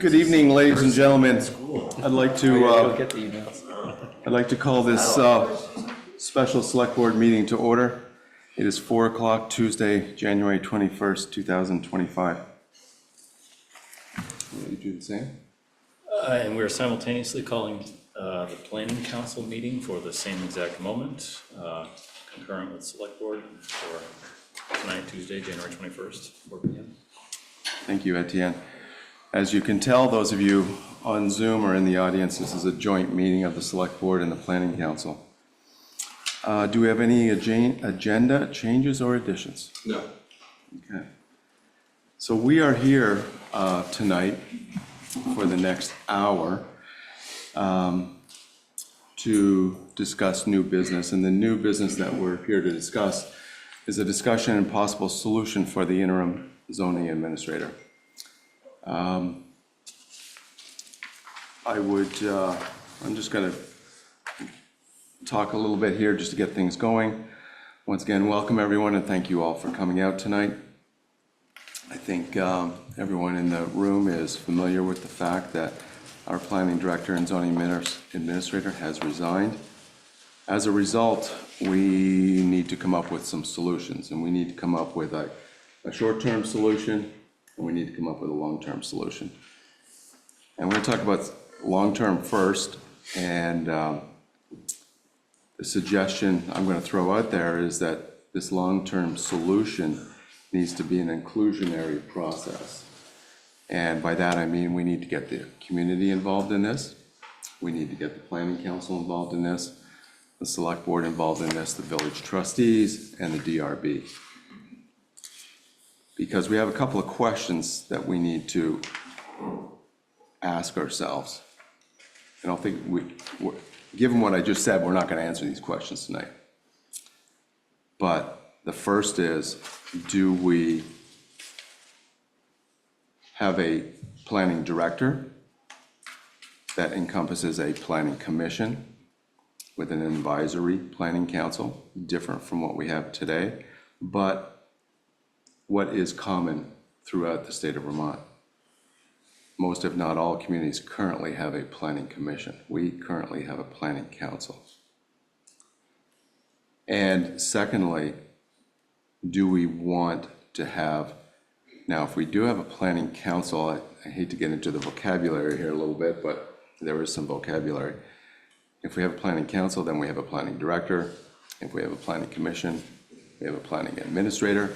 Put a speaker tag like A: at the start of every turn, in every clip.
A: Good evening, ladies and gentlemen. I'd like to call this special select board meeting to order. It is 4 o'clock Tuesday, January 21st, 2025. You do the same?
B: And we're simultaneously calling the planning council meeting for the same exact moment, concurrent with select board for tonight, Tuesday, January 21st, 4 p.m.
A: Thank you, Etienne. As you can tell, those of you on Zoom or in the audience, this is a joint meeting of the select board and the planning council. Do we have any agenda changes or additions?
C: No.
A: Okay. So we are here tonight for the next hour to discuss new business. And the new business that we're here to discuss is a discussion and possible solution for the interim zoning administrator. I'm just going to talk a little bit here just to get things going. Once again, welcome everyone and thank you all for coming out tonight. I think everyone in the room is familiar with the fact that our planning director and zoning administrator has resigned. As a result, we need to come up with some solutions, and we need to come up with a short-term solution, and we need to come up with a long-term solution. And we're going to talk about long-term first, and the suggestion I'm going to throw out there is that this long-term solution needs to be an inclusionary process. And by that I mean we need to get the community involved in this, we need to get the planning council involved in this, the select board involved in this, the village trustees, and the DRB. Because we have a couple of questions that we need to ask ourselves. I don't think given what I just said, we're not going to answer these questions tonight. But the first is, do we have a planning director that encompasses a planning commission with an advisory planning council, different from what we have today, but what is common throughout the state of Vermont? Most, if not all, communities currently have a planning commission. We currently have a planning council. And secondly, do we want to have, now if we do have a planning council, I hate to get into the vocabulary here a little bit, but there is some vocabulary. If we have a planning council, then we have a planning director. If we have a planning commission, we have a planning administrator.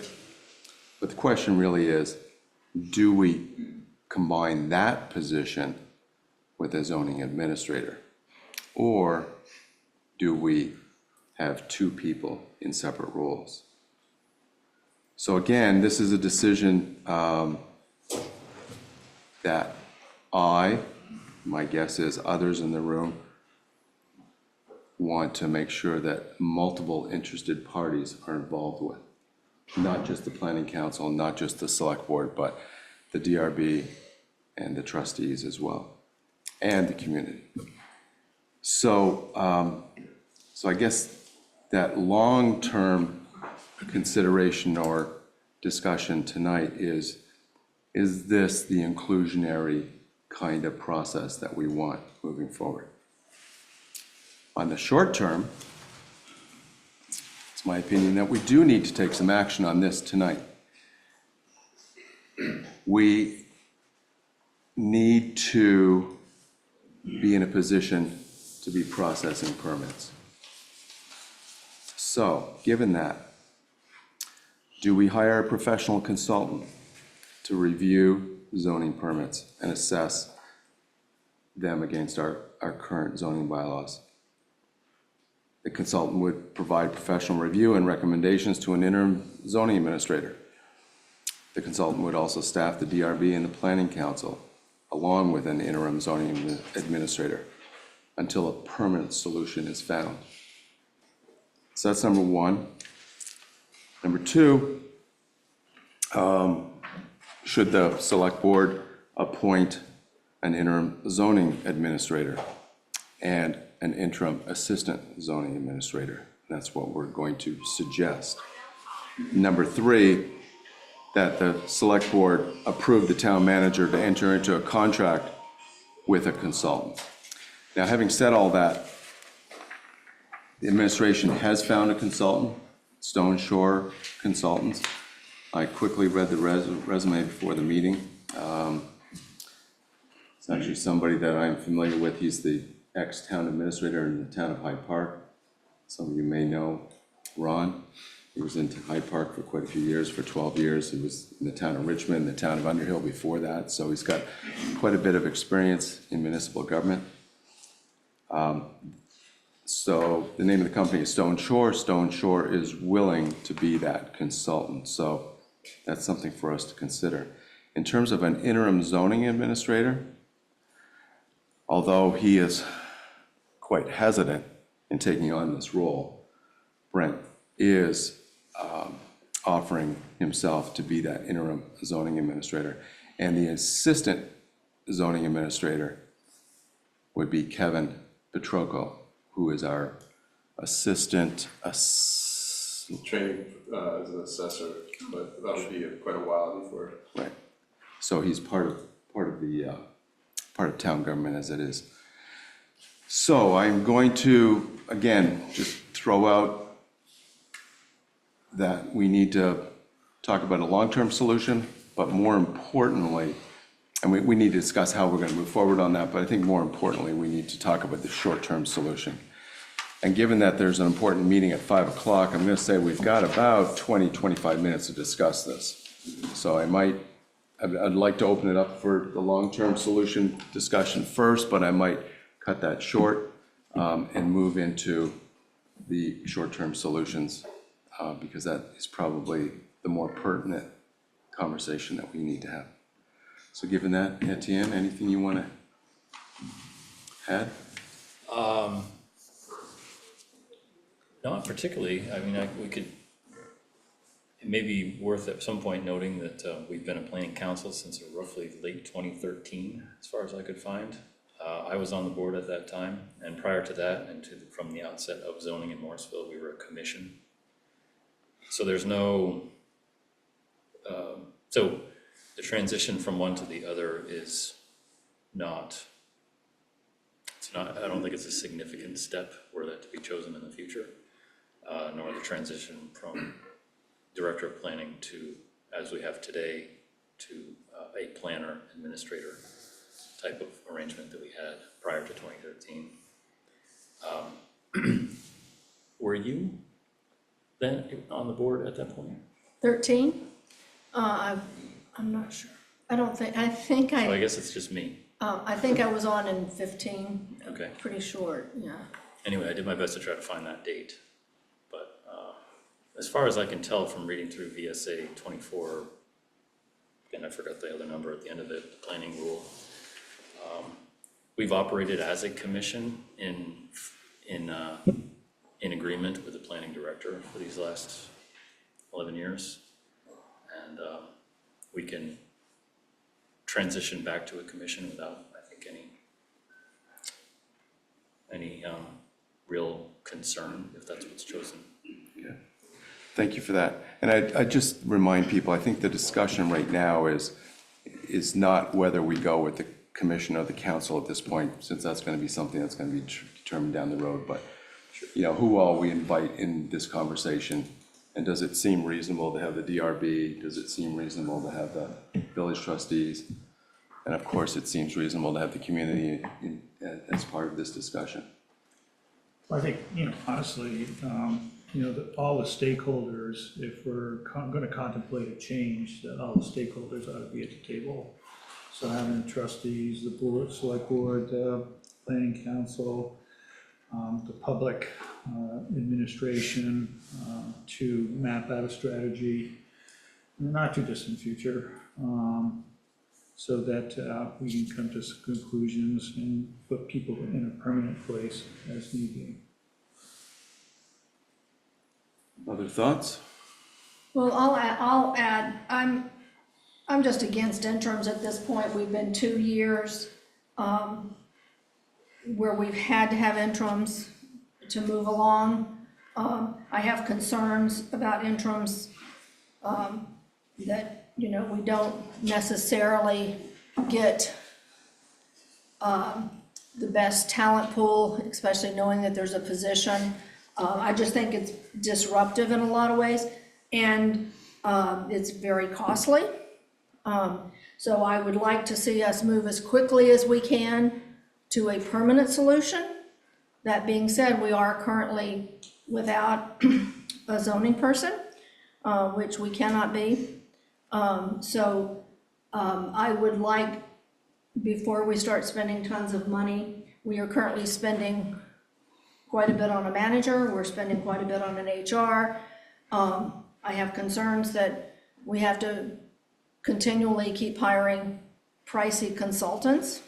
A: But the question really is, do we combine that position with a zoning administrator? Or do we have two people in separate roles? So again, this is a decision that my guess is others in the room, want to make sure that multiple interested parties are involved with. Not just the planning council, not just the select board, but the DRB and the trustees as well, and the community. So, I guess that long-term consideration or discussion tonight is this the inclusionary kind of process that we want moving forward? On the short term, it's my opinion that we do need to take some action on this tonight. We need to be in a position to be processing permits. So, given that, do we hire a professional consultant to review zoning permits and assess them against our current zoning bylaws? The consultant would provide professional review and recommendations to an interim zoning administrator. The consultant would also staff the DRB and the planning council, along with an interim zoning administrator, until a permanent solution is found. So that's number one. Number two, should the select board appoint an interim zoning administrator and an interim assistant zoning administrator? That's what we're going to suggest. Number three, that the select board approve the town manager to enter into a contract with a consultant. Now, having said all that, the administration has found a consultant, Stone Shore Consultants. I quickly read the resume before the meeting. It's actually somebody that I'm familiar with. He's the ex-town administrator in the town of Hyde Park. Some of you may know Ron. He was in Hyde Park for quite a few years, for 12 years. He was in the town of Richmond, the town of Underhill before that. So he's got quite a bit of experience in municipal government. So the name of the company is Stone Shore. Stone Shore is willing to be that consultant. So that's something for us to consider. In terms of an interim zoning administrator, although he is quite hesitant in taking on this role, Brent is offering himself to be that interim zoning administrator. And the assistant zoning administrator would be Kevin Petrocco, who is our assistant.
C: Training as an assessor, but that would be quite a while before.
A: Right. So he's part of town government as it is. So I'm going to, again, just throw out that we need to talk about a long-term solution, but more importantly, and we need to discuss how we're going to move forward on that, but I think more importantly, we need to talk about the short-term solution. And given that there's an important meeting at 5 o'clock, I'm going to say we've got about 25 minutes to discuss this. So I'd like to open it up for the long-term solution discussion first, but I might cut that short and move into the short-term solutions because that is probably the more pertinent conversation that we need to have. So given that, Etienne, anything you want to add?
B: Not particularly. I mean, we could, it may be worth at some point noting that we've been a planning council since roughly late 2013, as far as I could find. I was on the board at that time, and prior to that, and from the outset of zoning in Morrisville, we were a commission. So there's no, so the transition from one to the other is not, I don't think it's a significant step were that to be chosen in the future, nor the transition from director of planning to, as we have today, to a planner administrator type of arrangement that we had prior to 2013. Were you then on the board at that point?
D: 13? I'm not sure. I think
B: So I guess it's just me.
D: I think I was on in 15.
B: Okay.
D: Pretty short, yeah.
B: Anyway, I did my best to try to find that date. But as far as I can tell from reading through VSA 24, and I forgot the other number at the end of it, the planning rule, we've operated as a commission in agreement with the planning director for these last 11 years. And we can transition back to a commission without, I think, any real concern if that's what's chosen.
A: Yeah. Thank you for that. And I just remind people, I think the discussion right now is not whether we go with the commission or the council at this point, since that's going to be something that's going to be determined down the road. But you know, who all we invite in this conversation, and does it seem reasonable to have the DRB? Does it seem reasonable to have the village trustees? And of course, it seems reasonable to have the community as part of this discussion.
E: I think, honestly, all the stakeholders, if we're going to contemplate a change, that all the stakeholders ought to be at the table. So having the trustees, the board, select board, planning council, the public administration to map out a strategy in the not too distant future, so that we can come to some conclusions and put people in a permanent place as need be.
A: Other thoughts?
D: Well, I'll add, I'm just against interims at this point. We've been 2 years where we've had to have interims to move along. I have concerns about interims that you know, we don't necessarily get the best talent pool, especially knowing that there's a position. I just think it's disruptive in a lot of ways, and it's very costly. So I would like to see us move as quickly as we can to a permanent solution. That being said, we are currently without a zoning person, which we cannot be. I would like, before we start spending tons of money, we are currently spending quite a bit on a manager, we're spending quite a bit on an HR. I have concerns that we have to continually keep hiring pricey consultants.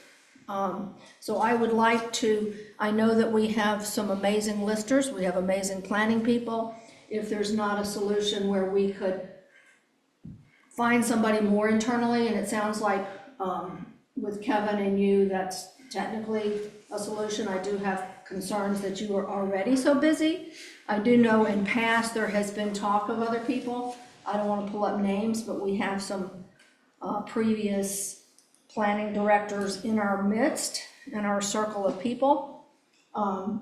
D: So I would like to, I know that we have some amazing listers, we have amazing planning people. If there's not a solution where we could find somebody more internally, and it sounds like with Kevin and you, that's technically a solution. I do have concerns that you are already so busy. I do know in past there has been talk of other people. I don't want to pull up names, but we have some previous planning directors in our midst, in our circle of people.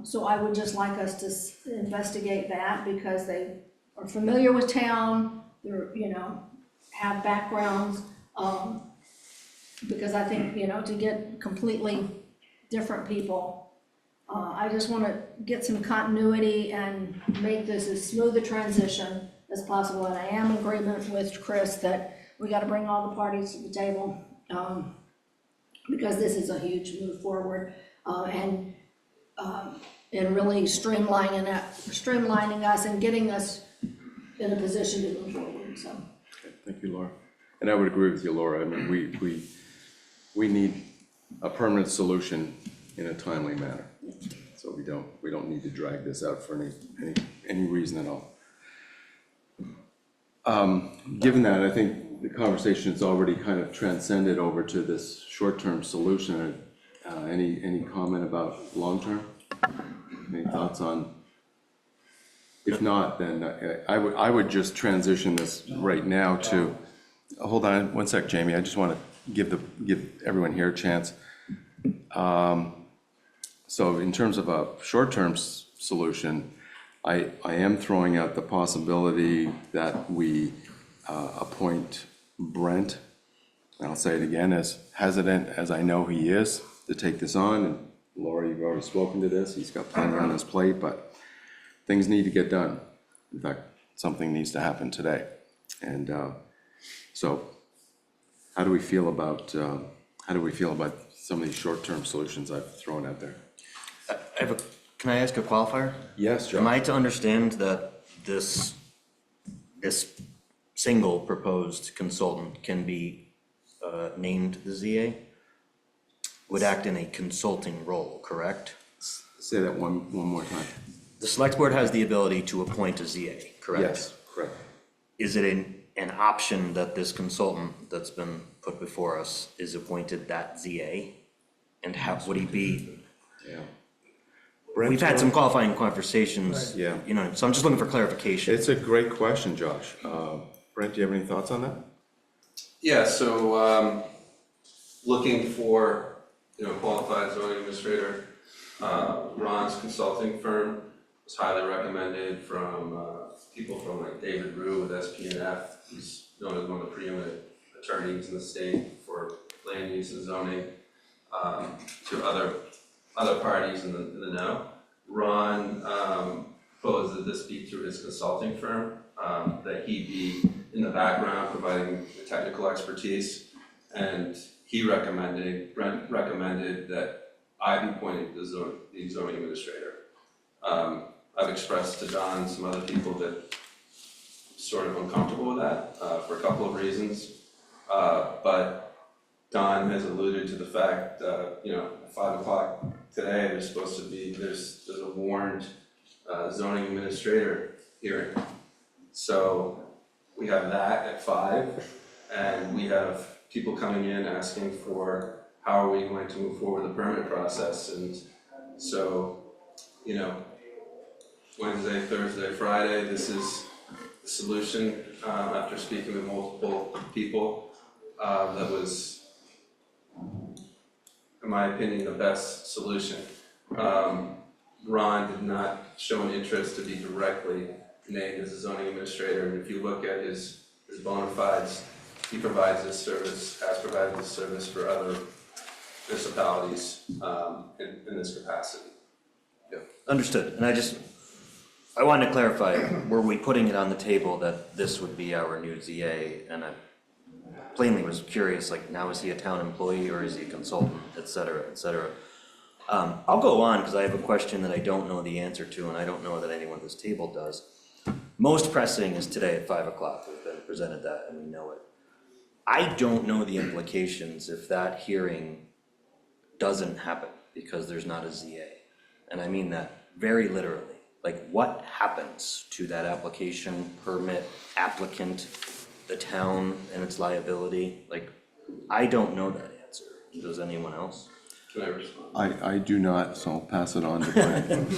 D: So I would just like us to investigate that, because they are familiar with town, they're, you know, have backgrounds. Because I think, you know, to get completely different people, I just want to get some continuity and make this as smooth a transition as possible. And I am in agreement with Chris that we got to bring all the parties to the table, because this is a huge move forward, and really streamlining us and getting us in a position to move forward. So.
A: Okay, thank you, Laura. And I would agree with you, Laura. I mean, we need a permanent solution in a timely manner. So we don't need to drag this out for any reason at all. Given that, I think the conversation has already kind of transcended over to this short-term solution. Any comment about long-term? Any thoughts on? If not, then I would just transition this right now to, hold on one sec, Jamie. I just want to give everyone here a chance. So in terms of a short-term solution, I am throwing out the possibility that we appoint Brent, and I'll say it again, as hesitant as I know he is to take this on. And Laura, you've already spoken to this. He's got plenty on his plate, but things need to get done. In fact, something needs to happen today. And so how do we feel about some of these short-term solutions I've thrown out there?
F: Can I ask a qualifier?
A: Yes, Joe.
F: Am I to understand that this single proposed consultant can be named the ZA? Would act in a consulting role, correct?
A: Say that one more time.
F: The select board has the ability to appoint a ZA, correct?
A: Yes, correct.
F: Is it an option that this consultant that's been put before us is appointed that ZA? And would he be?
A: Yeah.
F: We've had some qualifying conversations.
A: Right. Yeah.
F: You know, so I'm just looking for clarification.
A: It's a great question, Josh. Brent, do you have any thoughts on that?
C: Yeah, so looking for, qualified zoning administrator, Ron's consulting firm was highly recommended from people from like David Rue with SPNF, who's known as one of the preeminent attorneys in the state for land use and zoning, to other parties in the know. Ron proposed that this be through his consulting firm, that he be in the background providing the technical expertise, and Brent recommended that I be appointed the zoning administrator. I've expressed to Don and some other people that I'm sort of uncomfortable with that for a couple of reasons, but Don has alluded to the fact, at 5 o'clock today, there's a warned zoning administrator hearing. So we have that at 5, and we have people coming in asking for how are we going to move forward the permit process. And so, Wednesday, Thursday, Friday, this is the solution, after speaking with multiple people, that was, in my opinion, the best solution. Ron did not show an interest to be directly named as a zoning administrator, and if you look at his bona fides, he provides this service, has provided this service for other municipalities in this capacity.
F: Understood, and I wanted to clarify, were we putting it on the table that this would be our new ZA? And I plainly was curious, like, now is he a town employee or is he a consultant, et cetera, et cetera. I'll go on, because I have a question that I don't know the answer to, and I don't know that anyone at this table does. Most pressing is today at 5 o'clock, we've been presented that and we know it. I don't know the implications if that hearing doesn't happen because there's not a ZA. And I mean that very literally. Like, what happens to that application, permit, applicant, the town and its liability? Like, I don't know that answer. Does anyone else?
C: Can I respond?
A: I do not, so I'll pass it on to Brian.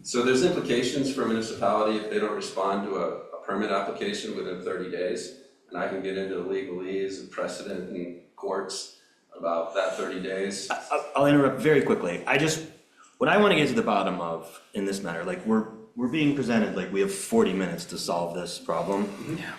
C: So there's implications for a municipality if they don't respond to a permit application within 30 days. And I can get into the legalese and precedent in courts about that 30 days.
F: I'll interrupt very quickly. What I want to get to the bottom of in this matter, like, we're being presented like we have 40 minutes to solve this problem.
A: Yeah.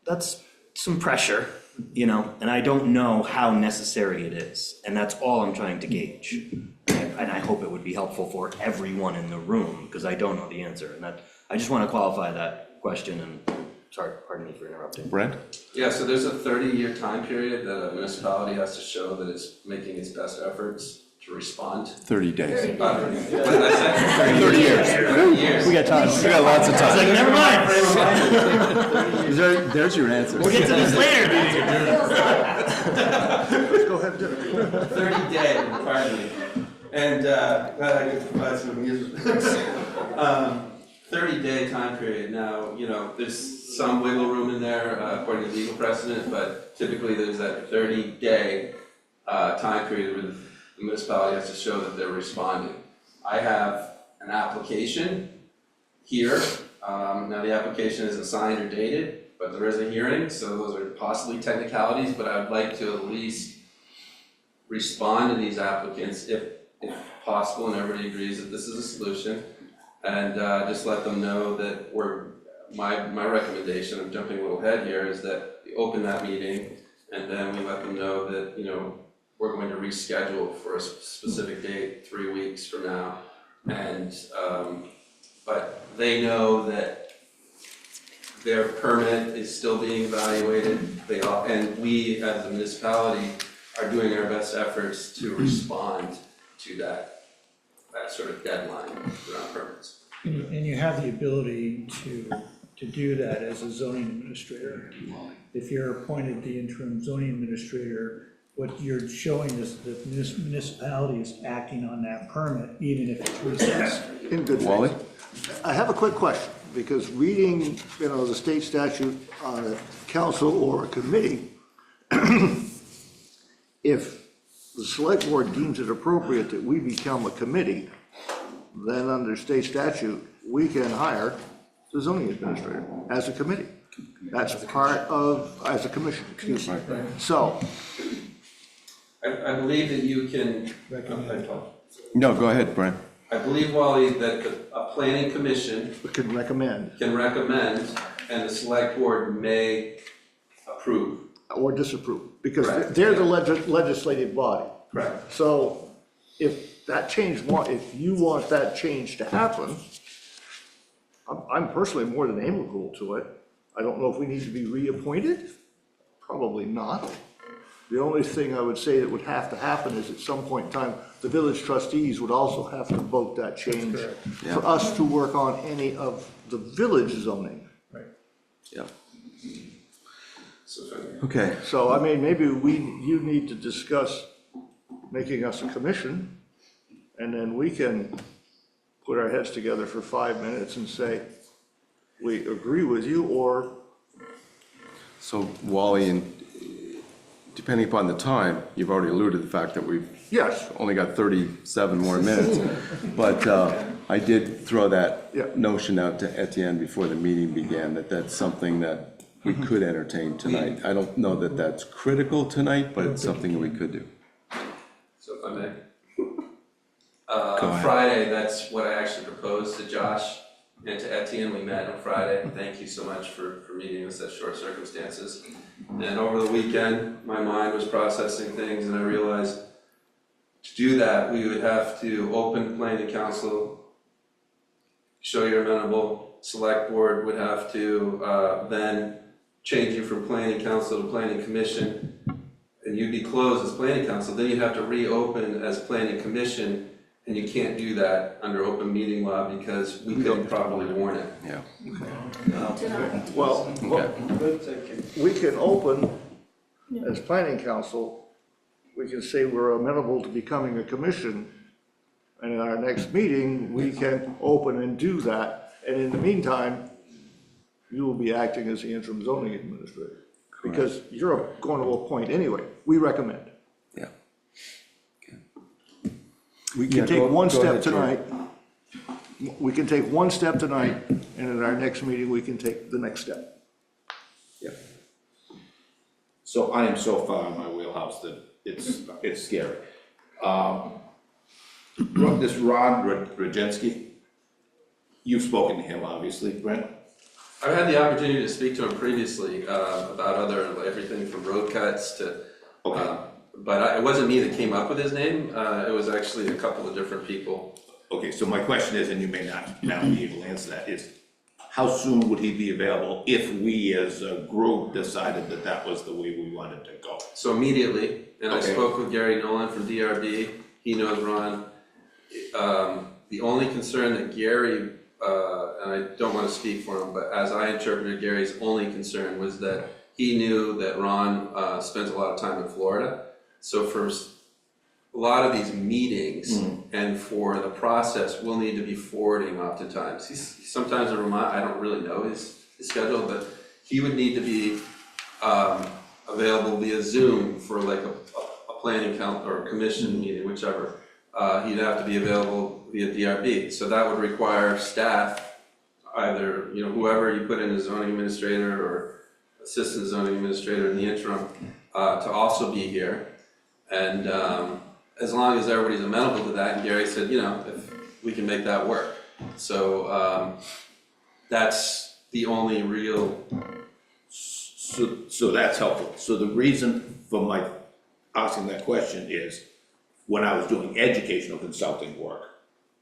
F: That's some pressure, you know, and I don't know how necessary it is. And that's all I'm trying to gauge. And I hope it would be helpful for everyone in the room, because I don't know the answer. And I just want to qualify that question, and sorry, pardon me for interrupting.
A: Brent?
C: Yeah, so there's a 30-year time period that a municipality has to show that it's making its best efforts to respond.
A: 30 days.
C: What did I say?
A: 30 years.
C: 30 years.
A: We got time. We got lots of time.
F: It's like, never mind.
A: There's your answer.
F: We'll get to this later.
G: Let's go have dinner.
C: 30 day, pardon me. And I could provide some amusement. 30-day time period. Now, you know, there's some wiggle room in there according to legal precedent, but typically there's that 30-day time period where the municipality has to show that they're responding. I have an application here. Now the application isn't signed or dated, but there is a hearing, so those are possibly technicalities, but I'd like to at least respond to these applicants if possible, and everybody agrees that this is a solution, and just let them know that my recommendation, I'm jumping a little ahead here, is that we open that meeting, and then we let them know that, you know, we're going to reschedule for a specific date 3 weeks from now, and but they know that their permit is still being evaluated. And we as a municipality are doing our best efforts to respond to that sort of deadline around permits.
E: And you have the ability to do that as a zoning administrator. If you're appointed the interim zoning administrator, what you're showing is that the municipality is acting on that permit, even if it's recessed.
G: In good faith.
A: Wally?
G: I have a quick question, because reading, you know, the state statute on a council or a committee, if the select board deems it appropriate that we become a committee, then under state statute, we can hire the zoning administrator as a committee. That's part of, as a commission, excuse me. So,
C: I believe that you can,
A: No, go ahead, Brian.
C: I believe, Wally, that a planning commission
G: we can recommend
C: can recommend and the select board may approve.
G: or disapprove, because
C: Correct.
G: they're the legislative body.
C: Correct.
G: So if that change, if you want that change to happen, I'm personally more than amenable to it. I don't know if we need to be reappointed, probably not. The only thing I would say that would have to happen is at some point in time, the village trustees would also have to vote that change
A: Yeah.
G: for us to work on any of the village zoning.
A: Yeah.
C: So if
A: Okay.
G: So, I mean, maybe you need to discuss making us a commission, and then we can put our heads together for 5 minutes and say, we agree with you, or
A: So Wally, and depending upon the time, you've already alluded to the fact that we've
G: Yes,
A: only got 37 more minutes. But I did throw that
G: Yeah.
A: notion out to Etienne before the meeting began, that that's something that we could entertain tonight. I don't know that that's critical tonight, but it's something that we could do.
C: So if I may.
A: Go ahead.
C: Friday, that's what I actually proposed to Josh and to Etienne. We met on Friday. Thank you so much for meeting in such short circumstances. And over the weekend, my mind was processing things and I realized to do that, we would have to open planning council, show you're amenable, select board would have to then change you from planning council to planning commission, and you'd be closed as planning council, then you'd have to reopen as planning commission, and you can't do that under open meeting law because we couldn't properly warn it.
A: Yeah.
G: well,
A: Okay.
G: we can open as planning council, we can say we're amenable to becoming a commission. And in our next meeting, we can open and do that. And in the meantime, you will be acting as the interim zoning administrator. Because you're going to appoint anyway. We recommend.
A: Yeah.
G: We can take one step tonight. We can take one step tonight, and in our next meeting, we can take the next step.
H: Yeah. So I am so far in my wheelhouse that it's scary. This Ron Rajensky, you've spoken to him, obviously, Brent?
C: I've had the opportunity to speak to him previously about everything from road cuts to,
H: Okay.
C: but it wasn't me that came up with his name. It was actually a couple of different people.
H: Okay, so my question is, and you may not now be able to answer that, is how soon would he be available if we as a group decided that that was the way we wanted to go?
C: So immediately, and I
H: Okay.
C: spoke with Gary Nolan from DRB. He knows Ron. The only concern that Gary, and I don't want to speak for him, but as I interpreted Gary's only concern was that he knew that Ron spends a lot of time in Florida. So for a lot of these meetings and for the process, we'll need to be forwarding oftentimes. He's sometimes in Vermont, I don't really know his schedule, but he would need to be available via Zoom for like a planning council or a commission meeting, whichever. He'd have to be available via DRB. So that would require staff, either, whoever you put in as zoning administrator or assistant zoning administrator in the interim, to also be here. And as long as everybody's amenable to that, and Gary said, if we can make that work. So that's the only real.
H: So that's helpful. So the reason for my asking that question is, when I was doing educational consulting work,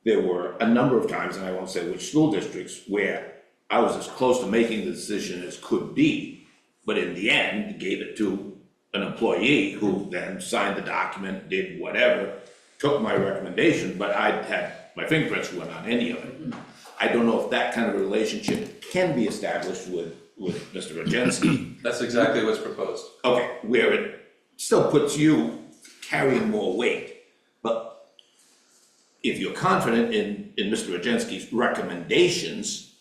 H: there were a number of times, and I won't say which school districts, where I was as close to making the decision as could be, but in the end, gave it to an employee who then signed the document, did whatever, took my recommendation, but I had, my fingerprints weren't on any of it. I don't know if that kind of relationship can be established with Mr. Rajensky.
C: That's exactly what's proposed.
H: Okay, where it still puts you carrying more weight, but if you're confident in Mr. Rajensky's recommendations,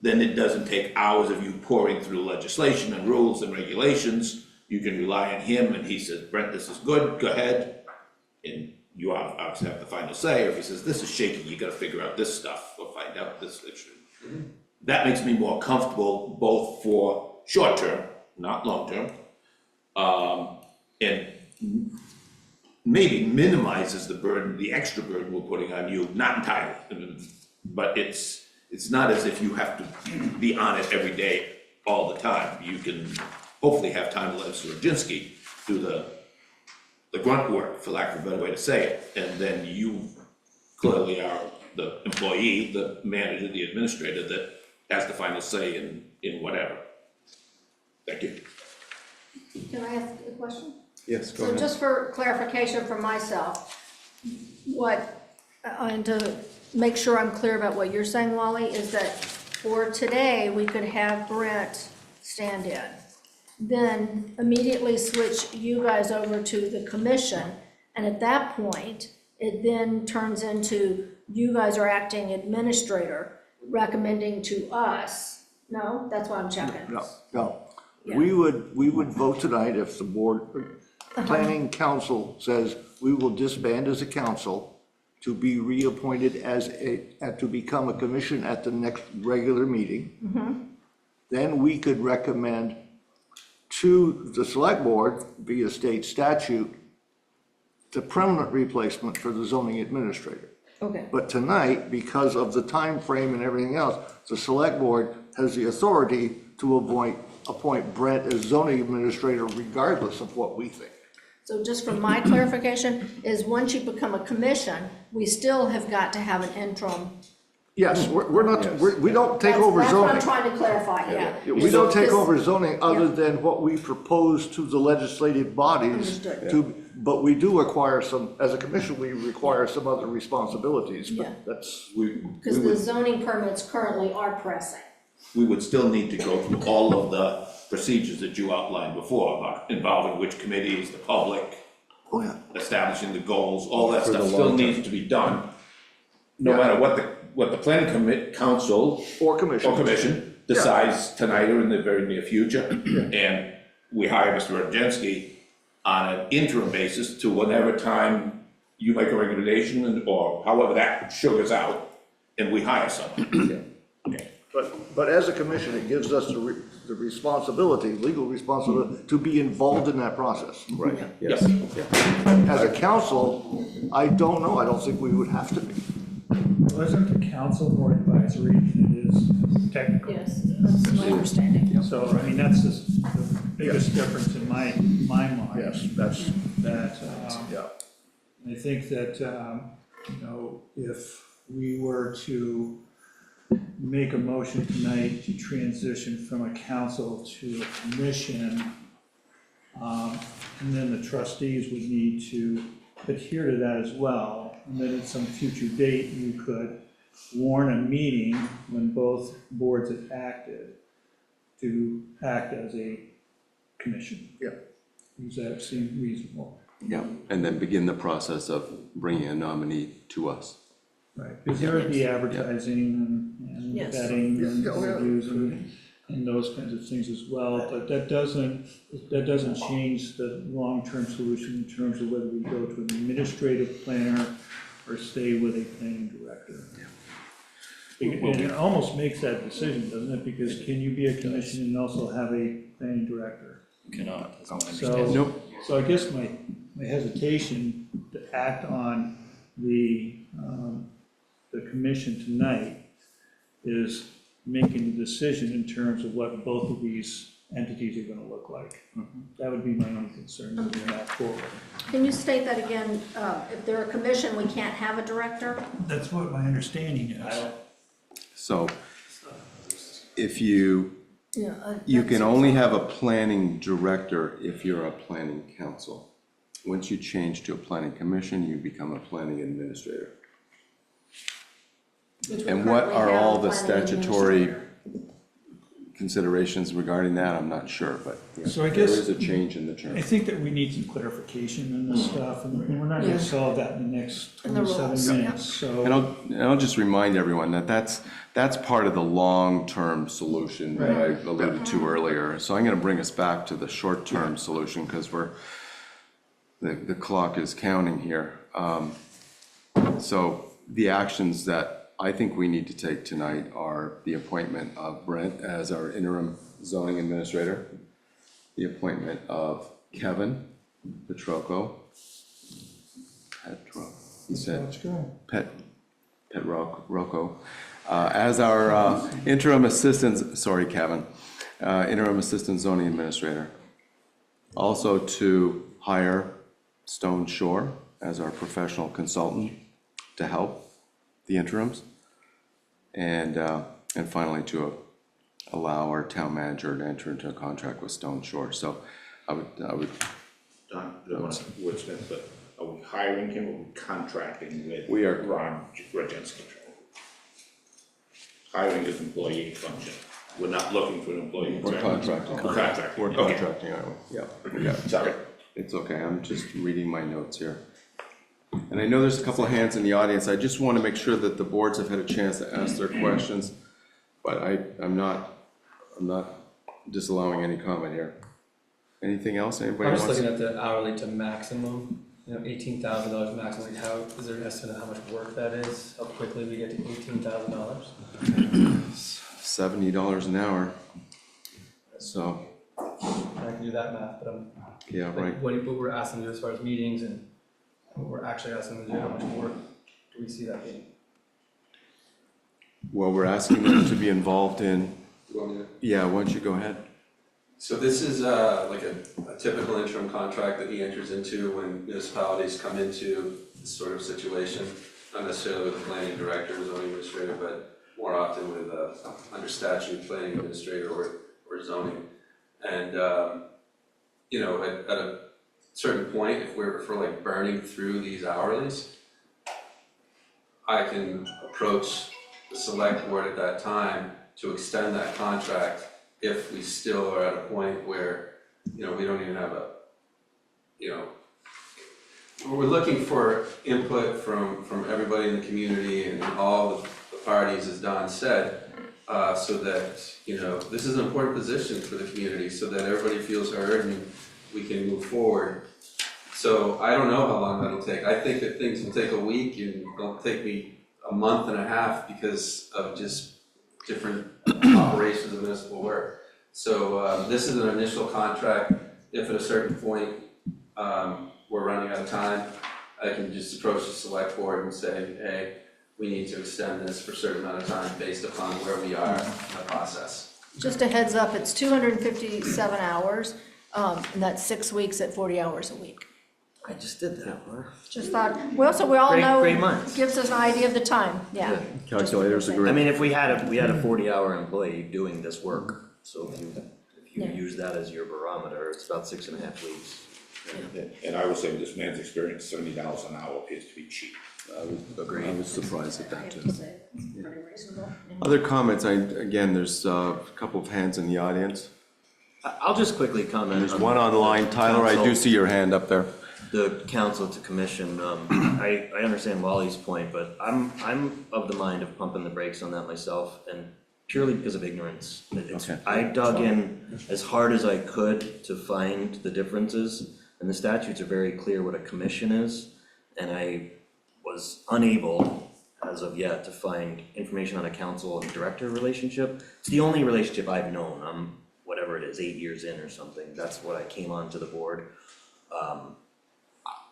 H: then it doesn't take hours of you pouring through legislation and rules and regulations. You can rely on him, and he says, Brent, this is good, go ahead. And you obviously have the final say, or if he says, this is shaky, you gotta figure out this stuff, or find out this issue. That makes me more comfortable, both for short term, not long term, and maybe minimizes the burden, the extra burden we're putting on you, not entirely, but it's not as if you have to be on it every day, all the time. You can hopefully have time to let Mr. Rajensky do the grunt work, for lack of a better way to say it, and then you clearly are the employee, the manager, the administrator that has the final say in whatever. Thank you.
D: Can I ask a question?
A: Yes, go
D: So
A: ahead.
D: just for clarification for myself, and to make sure I'm clear about what you're saying, Wally, is that for today, we could have Brent stand in, then immediately switch you guys over to the commission, and at that point, it then turns into you guys are acting administrator, recommending to us. No, that's why I'm checking.
G: No. We would vote tonight if the board, planning council says we will disband as a council to be reappointed to become a commission at the next regular meeting. Then we could recommend to the select board via state statute the permanent replacement for the zoning administrator.
D: Okay,
G: But tonight, because of the time frame and everything else, the select board has the authority to appoint Brent as zoning administrator regardless of what we think.
D: so just for my clarification, is once you become a commission, we still have got to have an interim.
G: Yes, we're not, we don't take
D: That's-
G: over
D: That's what I'm
G: zoning.
D: trying to clarify, yeah.
G: We don't take
D: Because-
G: over zoning other
D: Yeah.
G: than what we propose to the legislative bodies
D: Understood.
G: but we do acquire some, as a commission, we require some other responsibilities,
D: Yeah.
G: but that's,
D: Because the zoning permits currently are pressing.
H: We would still need to go through all of the procedures that you outlined before, about involving which committees, the public,
G: oh yeah.
H: establishing the goals, all that
A: For the
H: stuff
A: long
H: still
A: term.
H: needs to be done. No
G: Yeah.
H: matter what the planning council
G: Or commission.
H: or commission decides tonight or in the very near future. And we hire Mr. Urbansky on an interim basis to whenever time you make a recommendation or however that sugars out, and we hire someone. Okay.
G: But as a commission, it gives us the responsibility, legal responsibility, to be involved in that process.
A: Right, yes,
H: Yes.
A: yeah.
G: As a council, I don't know, I don't think we would have to be.
E: Wasn't the council more advisory than it is technical?
D: Yes, that's my understanding.
E: So, I mean, that's the biggest difference in my mind.
G: That's,
E: That,
G: yeah.
E: I think that, if we were to make a motion tonight to transition from a council to a commission, and then the trustees would need to adhere to that as well, and then at some future date, you could warn a meeting when both boards have acted to act as a commission.
G: Yeah.
E: Does that seem reasonable?
A: Yeah, and then begin the process of bringing a nominee to us.
E: Right, because there would be advertising and
D: Yes.
E: vetting and
G: Yeah, oh, yeah.
E: reviews and those kinds of things as well, but that doesn't change the long-term solution in terms of whether we go to an administrative planner or stay with a planning director. And it almost makes that decision, doesn't it? Because can you be a commission and also have a planning director?
B: Cannot, that's my
E: So,
B: understanding.
A: Nope.
E: so I guess my hesitation to act on the commission tonight is making the decision in terms of what both of these entities are gonna look like. That would be my only concern moving that forward.
D: Can you state that again? If they're a commission, we can't have a director?
E: That's what my understanding is.
A: So if you
D: Yeah.
A: can only have a planning director if you're a planning council. Once you change to a planning commission, you become a planning administrator. And what are all the statutory considerations regarding that? I'm not sure, but yeah,
E: So I
A: there
E: guess-
A: is a change in the
E: I
A: term.
E: think that we need some clarification in this stuff, and we're not
D: Yeah.
E: gonna solve that in the next
D: In the rules,
E: 27
D: yeah.
E: minutes, so.
A: And I'll just remind everyone that that's part of the long-term solution that I alluded to earlier. So I'm gonna bring us back to the short-term solution, because the clock is counting here. So the actions that I think we need to take tonight are the appointment of Brent as our interim zoning administrator, the appointment of Kevin Petrocco, he said,
E: Let's go.
A: Pet Rocco, as our interim assistant, sorry, Kevin, interim assistant zoning administrator. Also to hire Stone Shore as our professional consultant to help the interims. And finally to allow our town manager to enter into a contract with Stone Shore. So I would,
H: Don, I don't want to wordsmith, but are we hiring him or are we contracting with?
A: We are-
H: Ron Rogensky. Hiring is employee function. We're not looking for an employee.
A: we're contracting.
H: We're contracting.
A: We're
H: Okay.
A: contracting, aren't we? Yeah.
H: Sorry.
A: It's okay, I'm just reading my notes here. And I know there's a couple of hands in the audience, I just want to make sure that the boards have had a chance to ask their questions, but I'm not disallowing any comment here. Anything else anybody
I: I'm
A: wants?
I: just looking at the hourly to maximum, $18,000 maximum, is there an estimate of how much work that is? How quickly we get to $18,000?
A: $70 an hour. So,
I: I can do that math, but I'm,
A: yeah, right.
I: like, what we're asking to do as far as meetings and what we're actually asking to do, how much work do we see that being?
A: Well, we're asking them to be involved in,
C: You want me to?
A: yeah, why don't you go ahead?
C: So this is like a typical interim contract that he enters into when municipalities come into this sort of situation, not necessarily with the planning director or zoning administrator, but more often with under statute planning administrator or zoning. And you know, at a certain point, if we're like burning through these hourlies, I can approach the select board at that time to extend that contract if we still are at a point where, you know, we don't even have a, you know, we're looking for input from everybody in the community and all the parties, as Don said, so that, you know, this is an important position for the community, so that everybody feels heard and we can move forward. So I don't know how long that'll take. I think that things will take a week and it'll take me a month and a half because of just different operations of municipal work. So this is an initial contract. If at a certain point we're running out of time, I can just approach the select board and say, hey, we need to extend this for a certain amount of time based upon where we are in the process.
D: Just a heads up, it's 257 hours, and that's 6 weeks at 40 hours a week.
F: I just did that, huh?
D: Just thought, well, so we all
F: Great-
D: know,
F: great months.
D: gives us an idea of the time, yeah.
F: Yeah.
A: Calculators agree.
F: I mean, if we had a 40-hour employee doing this work, so if you
D: Yeah.
F: use that as your barometer, it's about 6.5 weeks.
H: And I would say with this man's experience, $70 an hour appears to be cheap.
A: I was surprised at that too.
D: Pretty reasonable.
A: Other comments, again, there's a couple of hands in the audience.
F: I'll just quickly comment.
A: There's
F: on
A: one online.
F: the
A: Tyler, I do
F: council-
A: see your hand up there.
F: The council to commission, I understand Wally's point, but I'm of the mind of pumping the brakes on that myself, and purely because of ignorance.
A: Okay.
F: I dug in as hard as I could to find the differences, and the statutes are very clear what a commission is, and I was unable, as of yet, to find information on a council and director relationship. It's the only relationship I've known. I'm, whatever it is, 8 years in or something. That's what I came onto the board.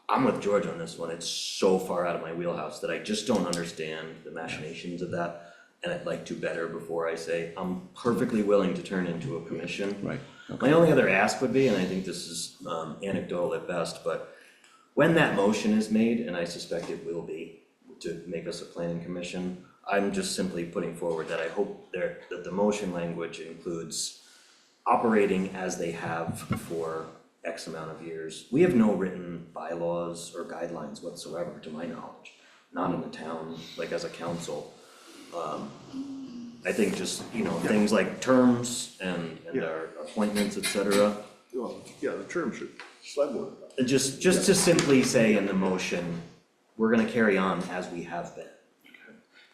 F: I'm with George on this one. It's so far out of my wheelhouse that I just don't understand the machinations of that. And I'd like to better before I say, I'm perfectly willing to turn into a commission.
A: Right.
F: My only other ask would be, and I think this is anecdotal at best, but when that motion is made, and I suspect it will be, to make us a planning commission, I'm just simply putting forward that I hope that the motion language includes operating as they have for X amount of years. We have no written bylaws or guidelines whatsoever, to my knowledge, not in the town, like as a council. I think just, you know, things like terms and our appointments, et cetera.
G: Well, yeah, the term should, select board.
F: And just to simply say in the motion, we're gonna carry on as we have been.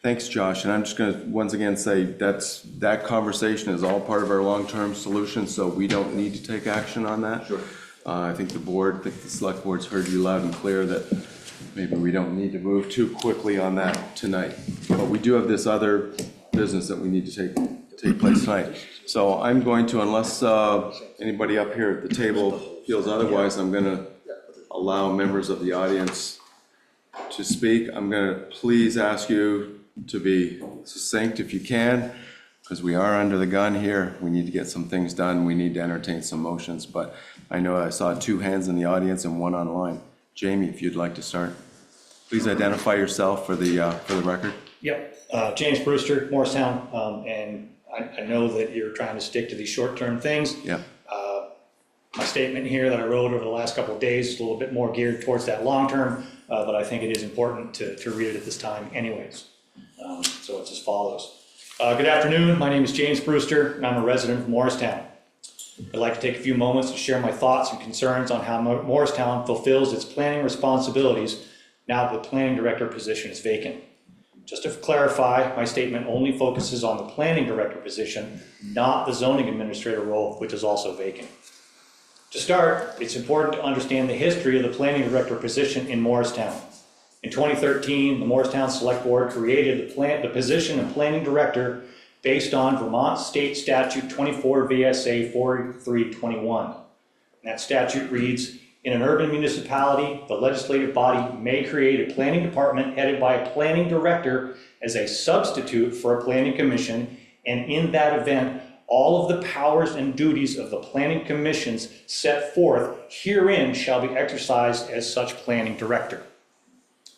A: Thanks, Josh, and I'm just gonna once again say that conversation is all part of our long-term solution, so we don't need to take action on that.
F: Sure.
A: I think the select board's heard you loud and clear that maybe we don't need to move too quickly on that tonight. But we do have this other business that we need to take place tonight. So I'm going to, unless anybody up here at the table feels otherwise, I'm gonna allow members of the audience to speak. I'm gonna please ask you to be succinct if you can, because we are under the gun here. We need to get some things done. We need to entertain some motions, but I know I saw 2 hands in the audience and 1 online. Jamie, if you'd like to start. Please identify yourself for the record.
J: Yep, James Brewster, Morristown, and I know that you're trying to stick to these short-term things.
A: Yeah.
J: My statement here that I wrote over the last couple of days is a little bit more geared towards that long-term, but I think it is important to read it at this time anyways. So it's as follows. Good afternoon, my name is James Brewster, and I'm a resident of Morristown. I'd like to take a few moments to share my thoughts and concerns on how Morristown fulfills its planning responsibilities now that the planning director position is vacant. Just to clarify, my statement only focuses on the planning director position, not the zoning administrator role, which is also vacant. To start, it's important to understand the history of the planning director position in Morristown. In 2013, the Morristown Selectboard created the position of planning director based on Vermont State Statute 24 VSA 4321. That statute reads, in an urban municipality, the legislative body may create a planning department headed by a planning director as a substitute for a planning commission, and in that event, all of the powers and duties of the planning commissions set forth herein shall be exercised as such planning director,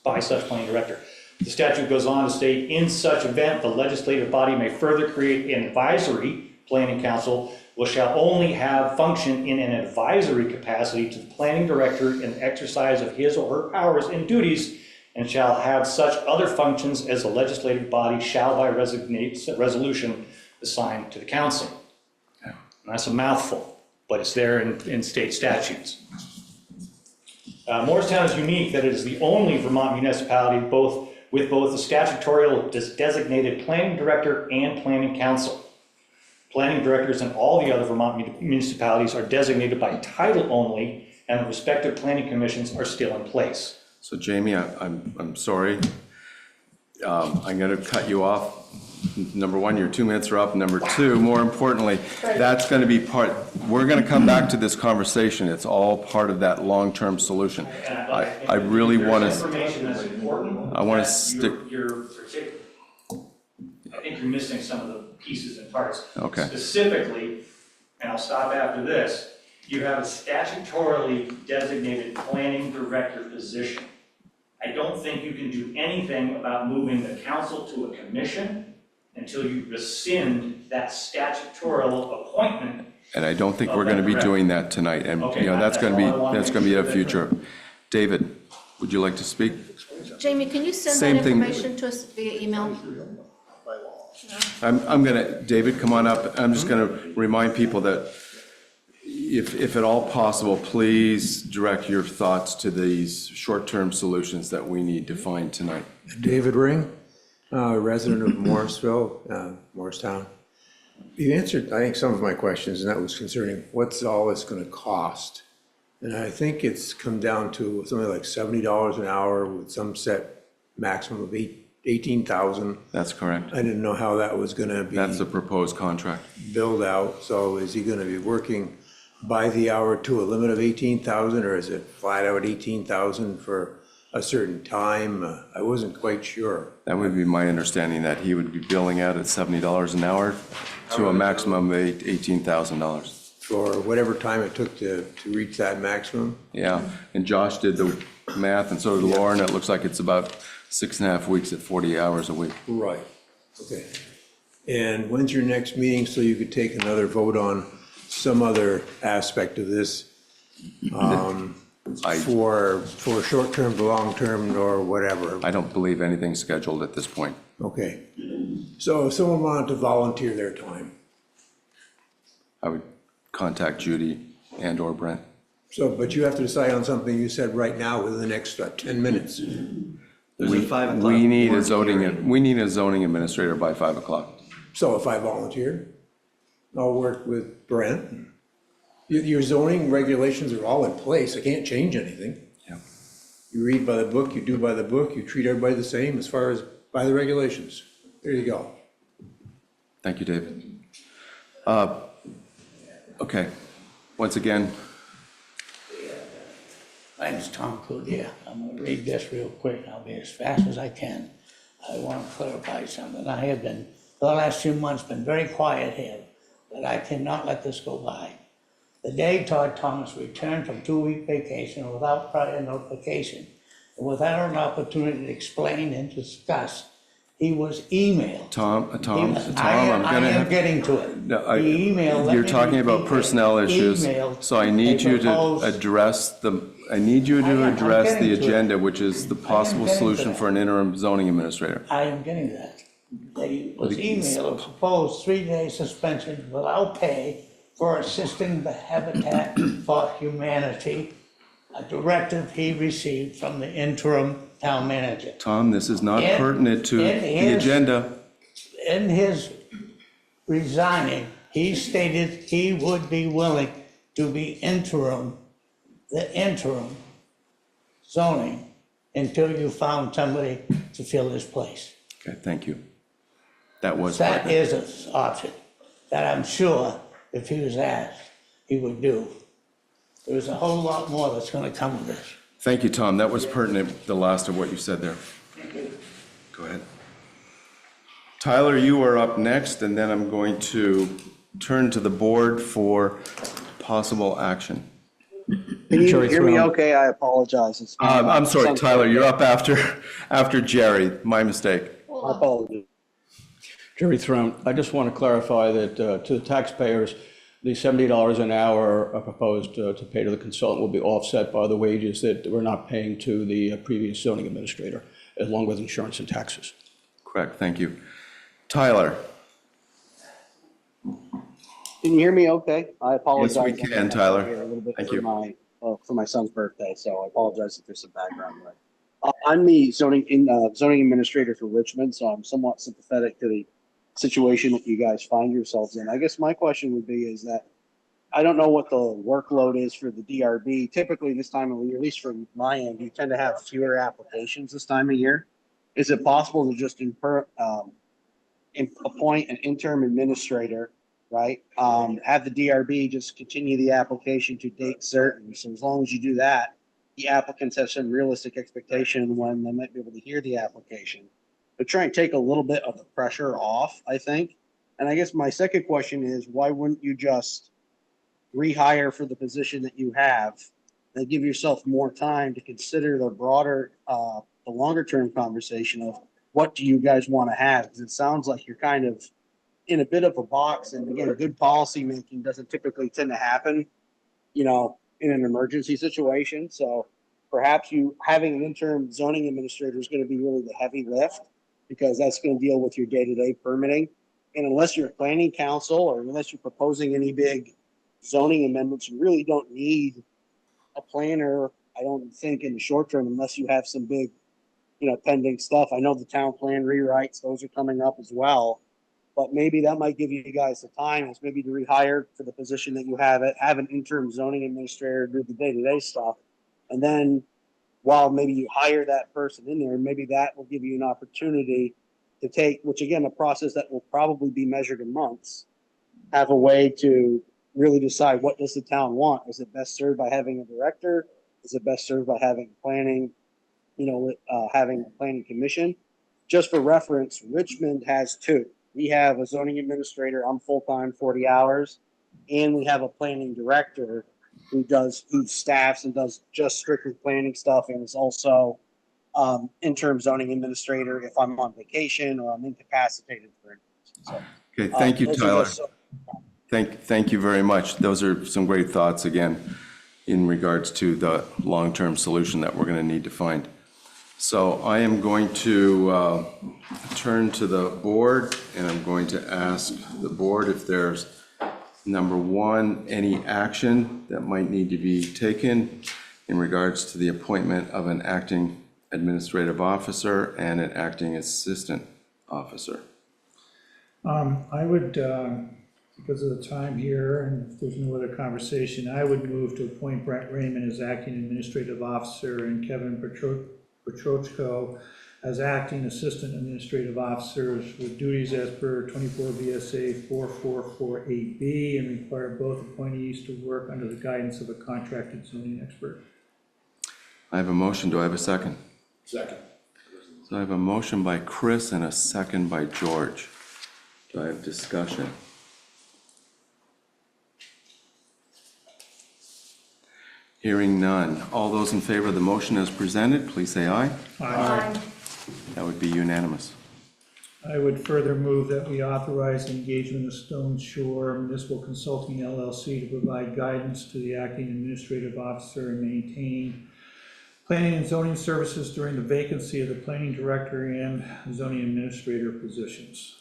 J: by such planning director. The statute goes on to state, in such event, the legislative body may further create an advisory planning council, which shall only have function in an advisory capacity to the planning director in the exercise of his or her powers and duties, and shall have such other functions as the legislative body shall by resolution assign to the council. And that's a mouthful, but it's there in state statutes. Morristown is unique that it is the only Vermont municipality with both the statutorial designated planning director and planning council. Planning directors in all the other Vermont municipalities are designated by title only, and the respective planning commissions are still in place.
A: So Jamie, I'm sorry. I'm going to cut you off. Number one, your 2 minutes are up. Number two, more importantly, that's going to be we're going to come back to this conversation. It's all part of that long-term solution. I really want to.
J: Information that's important.
A: I want to stick.
J: I think you're missing some of the pieces and parts.
A: Okay.
J: Specifically, and I'll stop after this, you have a statutorily designated planning director position. I don't think you can do anything about moving the council to a commission until you rescind that statutory appointment.
A: And I don't think we're going to be doing that tonight. And
J: Okay,
A: you know, that's going to be a
J: sure.
A: future. David, would you like to speak?
D: Jamie, can you send
A: Same
D: that
A: thing.
D: information to us via email?
A: I'm going to, David, come on up. I'm just going to remind people that if at all possible, please direct your thoughts to these short-term solutions that we need to find tonight.
K: David Ring, resident of Morrisville, Morristown. You answered, I think, some of my questions, and that was concerning what's all this going to cost. And I think it's come down to something like $70 an hour with some set maximum of 18,000.
A: That's correct.
K: I didn't know how that was going to be
A: That's the proposed contract.
K: billed out. So is he going to be working by the hour to a limit of 18,000, or is it flat out 18,000 for a certain time? I wasn't quite sure.
A: That would be my understanding, that he would be billing out at $70 an hour to a maximum of $18,000.
K: For whatever time it took to reach that maximum?
A: Yeah, and Josh did the math, and so did Lauren. It looks like it's about 6.5 weeks at 40 hours a week.
K: Right, okay. And when's your next meeting, so you could take another vote on some other aspect of this? For short-term to long-term or whatever?
A: I don't believe anything's scheduled at this point.
K: Okay. So if someone wanted to volunteer their time,
A: I would contact Judy and/or Brent.
K: so, but you have to decide on something you said right now within the next 10 minutes.
F: There's a 5 o'clock.
A: We need a
F: board
A: zoning,
F: hearing.
A: we need a zoning administrator by 5 o'clock.
K: So if I volunteer, I'll work with Brent. Your zoning regulations are all in place. I can't change anything.
A: Yeah.
K: You read by the book, you do by the book, you treat everybody the same as far as by the regulations. There you go.
A: Thank you, David. Okay, once again,
L: My name's Tom Cloutier. I'm gonna read this real quick. I'll be as fast as I can. I want to clarify something. I have been, for the last few months, been very quiet here, but I cannot let this go by. The day Todd Thomas returned from 2-week vacation without prior notification, and without an opportunity to explain and discuss, he was emailed.
A: Tom, I'm
L: I
A: gonna
L: am
A: have.
L: getting to it.
A: No,
L: He emailed. let
A: You're
L: me
A: talking about
L: repeat it.
A: personnel issues,
L: Emailed
A: so I need
L: a
A: you to
L: proposed-
A: address I'm getting the
L: to it.
A: agenda, which is the possible
L: getting to
A: solution
L: that.
A: for an interim zoning administrator.
L: I am getting that. They was emailed a proposed 3-day suspension without pay for assisting the Habitat for Humanity, a directive he received from the interim town manager.
A: Tom, this is not
L: In-
A: pertinent to
L: in
A: the
L: his-
A: agenda.
L: In his resigning, he stated he would be willing to be the interim zoning until you found somebody to fill this place.
A: Okay, thank you. That was
L: That
A: pertinent.
L: is an option that I'm sure if he was asked, he would do. There's a whole lot more that's gonna come of this.
A: Thank you, Tom. That was pertinent, the last of what you said there. Go ahead. Tyler, you are up next, and then I'm going to turn to the board for possible action.
M: Can you hear me okay? I apologize. It's
A: I'm sorry, Tyler, you're up after Jerry. My mistake.
M: My apologies.
N: Jerry Throne, I just want to clarify that to the taxpayers, the $70 an hour proposed to pay to the consultant will be offset by the wages that we're not paying to the previous zoning administrator, along with insurance and taxes.
A: Correct, thank you. Tyler?
M: Can you hear me okay? I apologize.
A: Yes, we can, Tyler.
M: Here a little bit
A: Thank
M: for
A: you.
M: for my son's birthday, so I apologize if there's some background noise. I'm the zoning administrator for Richmond, so I'm somewhat sympathetic to the situation that you guys find yourselves in. I guess my question would be is that I don't know what the workload is for the DRB. Typically this time of year, at least from my end, you tend to have fewer applications this time of year. Is it possible to just appoint an interim administrator, right? Have the DRB just continue the application to date certain. So as long as you do that, the applicants have some realistic expectation when they might be able to hear the application. But try and take a little bit of the pressure off, I think. And I guess my second question is, why wouldn't you just rehire for the position that you have and give yourself more time to consider the broader, the longer term conversation of what do you guys want to have? Because it sounds like you're kind of in a bit of a box. And again, good policy making doesn't typically tend to happen, in an emergency situation. So perhaps you having an interim zoning administrator is going to be really the heavy lift, because that's going to deal with your day-to-day permitting. And unless you're a planning council or unless you're proposing any big zoning amendments, you really don't need a planner, I don't think, in the short term, unless you have some big, pending stuff. I know the town plan rewrites, those are coming up as well. But maybe that might give you guys the time, is maybe to rehire for the position that you have an interim zoning administrator do the day-to-day stuff. And then while maybe you hire that person in there, maybe that will give you an opportunity to take, which again, a process that will probably be measured in months, have a way to really decide what does the town want. Is it best served by having a director? Is it best served by having planning, having a planning commission? Just for reference, Richmond has two. We have a zoning administrator, I'm full-time, 40 hours, and we have a planning director who staffs and does just strictly planning stuff, and is also interim zoning administrator if I'm on vacation or I'm incapacitated for instance. So,
A: Okay, thank you, Tyler.
M: just
A: Thank you very much. Those are some great thoughts, again, in regards to the long-term solution that we're going to need to find. So I am going to turn to the board, and I'm going to ask the board if there's, number one, any action that might need to be taken in regards to the appointment of an acting administrative officer and an acting assistant officer.
E: I would, because of the time here, and if there's no other conversation, I would move to appoint Brent Raymond as acting administrative officer and Kevin Petrochko as acting assistant administrative officers with duties as per 24 VSA 4448B, and require both appointees to work under the guidance of a contracted zoning expert.
A: I have a motion. Do I have a second?
H: Second.
A: So I have a motion by Chris and a second by George. Do I have discussion? Hearing none. All those in favor of the motion as presented, please say aye.
D: Aye.
A: That would be unanimous.
E: I would further move that we authorize the engagement of Stone Shore Municipal Consulting LLC to provide guidance to the acting administrative officer in maintaining planning and zoning services during the vacancy of the planning director and zoning administrator positions.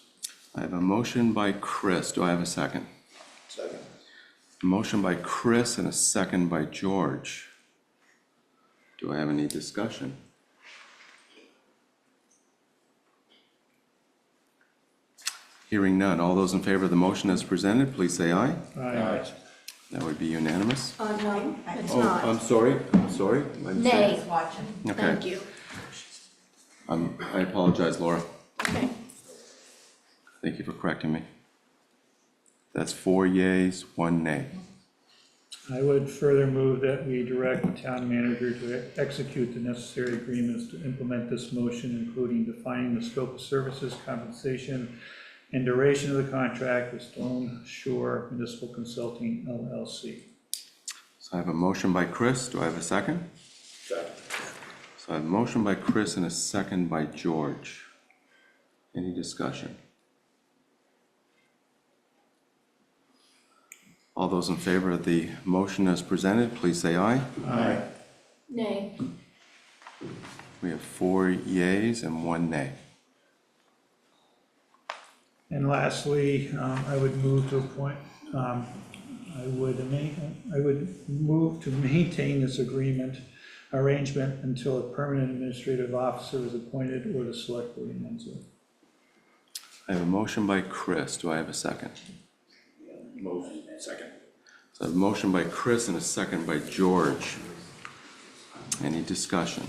A: I have a motion by Chris. Do I have a second?
H: Second.
A: A motion by Chris and a second by George. Do I have any discussion? Hearing none. All those in favor of the motion as presented, please say aye.
E: Aye.
A: That would be unanimous.
D: No, it's
A: Oh,
D: not.
A: I'm sorry. I'm
D: Nay.
A: Okay.
D: Thank you.
A: I apologize, Laura.
D: Okay.
A: Thank you for correcting me. That's 4 yeas, 1 nay.
E: I would further move that we direct the town manager to execute the necessary agreements to implement this motion, including defining the scope of services, compensation, and duration of the contract with Stone Shore Municipal Consulting LLC.
A: So I have a motion by Chris. Do I have a second?
H: Second.
A: So I have a motion by Chris and a second by George. Any discussion? All those in favor of the motion as presented, please say aye.
E: Aye.
D: Nay.
A: We have 4 yeas and 1 nay.
E: And lastly, I would move to appoint, I would move to maintain this arrangement until a permanent administrative officer is appointed or the select board amends it.
A: I have a motion by Chris. Do I have a second?
H: Move. Second.
A: So I have a motion by Chris and a second by George. Any discussion?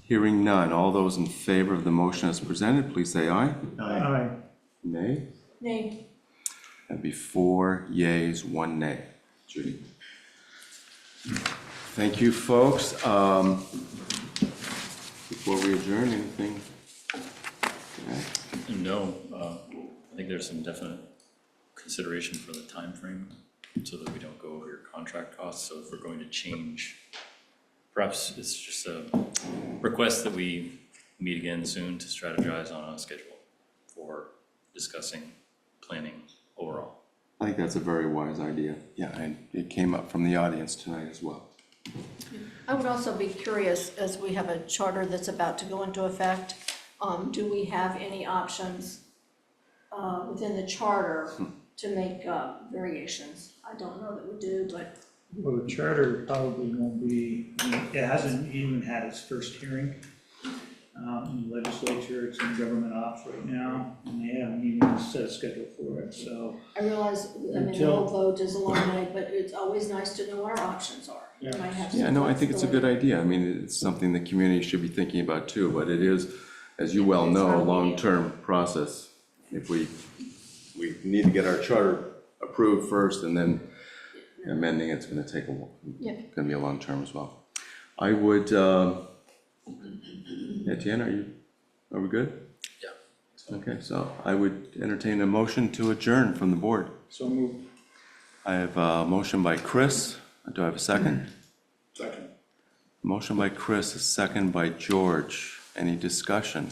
A: Hearing none. All those in favor of the motion as presented, please say aye.
E: Aye.
A: Nay?
D: Nay.
A: That'd be 4 yeas, 1 nay. Judy? Thank you, folks. Before we adjourn, anything? Okay.
B: No, I think there's some definite consideration for the time frame, so that we don't go over your contract costs. So if we're going to change, perhaps it's just a request that we meet again soon to strategize on a schedule for discussing planning overall.
A: I think that's a very wise idea. Yeah, and it came up from the audience tonight as well.
D: I would also be curious, as we have a charter that's about to go into effect, do we have any options within the charter to make variations? I don't know that we do, but
E: Well, the charter probably won't be, I mean, it hasn't even had its first hearing in the legislature. It's in government ops right now, and they haven't even set a schedule for it, so.
D: I realize, I mean, the whole vote is a long way, but it's always nice to know what our options are. We might have some
A: Yeah, no, I think it's a good
D: flexibility.
A: idea. I mean, it's something the community should be thinking about too, but it is, as you well know, a long-term process. If we need to get our charter approved first and then amending it's gonna take gonna be a long term as well. I would, Etienne, are we good?
B: Yeah.
A: Okay, so I would entertain a motion to adjourn from the board.
E: So moved.
A: I have a motion by Chris. Do I have a second?
H: Second.
A: Motion by Chris, a second by George. Any discussion?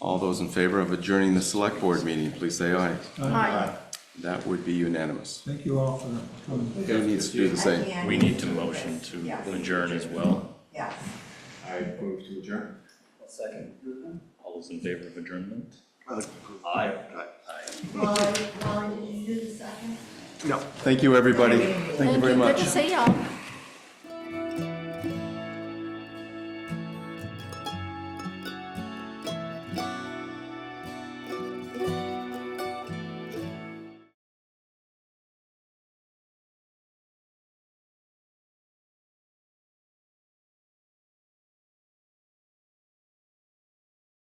A: All those in favor of adjourning the select board meeting, please say aye.
D: Aye.
A: That would be unanimous.
E: Thank you all for coming.
A: Who needs to do the same?
B: We need to motion to adjourn as well.
H: I move to adjourn.
I: Second.
B: All those in favor of adjournment?
H: Aye.
A: Thank you, everybody. Thank you very much.
D: Good to see y'all.